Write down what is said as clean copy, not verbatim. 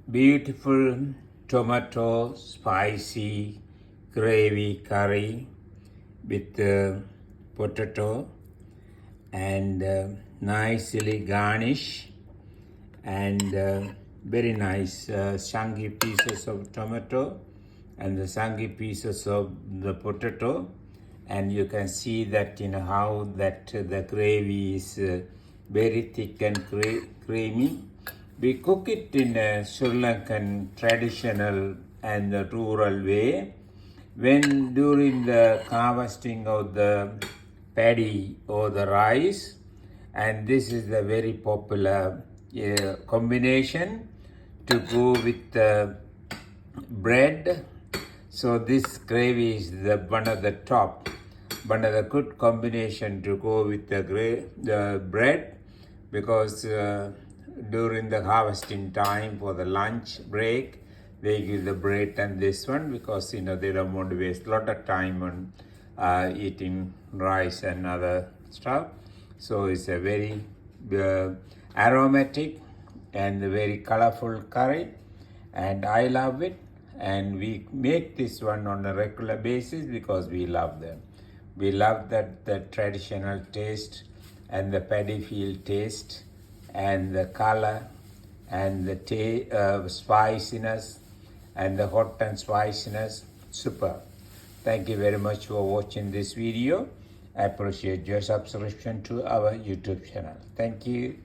beautiful tomato spicy gravy curry with potato and nicely garnish and very nice chunky pieces of tomato and the chunky pieces of the potato, and you can see that how that the gravy is very thick and creamy. We cook it in a Sri Lankan traditional and the rural way. When during the harvesting of the paddy or the rice, and this is the very popular combination to go with the bread. So this gravy is one of the good combination to go with the bread, because during the harvesting time for the lunch break, they give the bread and this one, because they don't want to waste a lot of time on eating rice and other stuff. So it's a very aromatic and very colorful curry, and I love it. And we make this one on a regular basis because we love them. We love that the traditional taste and the paddy field taste and the color and the spiciness and the hot and spiciness. Super. Thank you very much for watching this video. I appreciate your subscription to our YouTube channel. Thank you.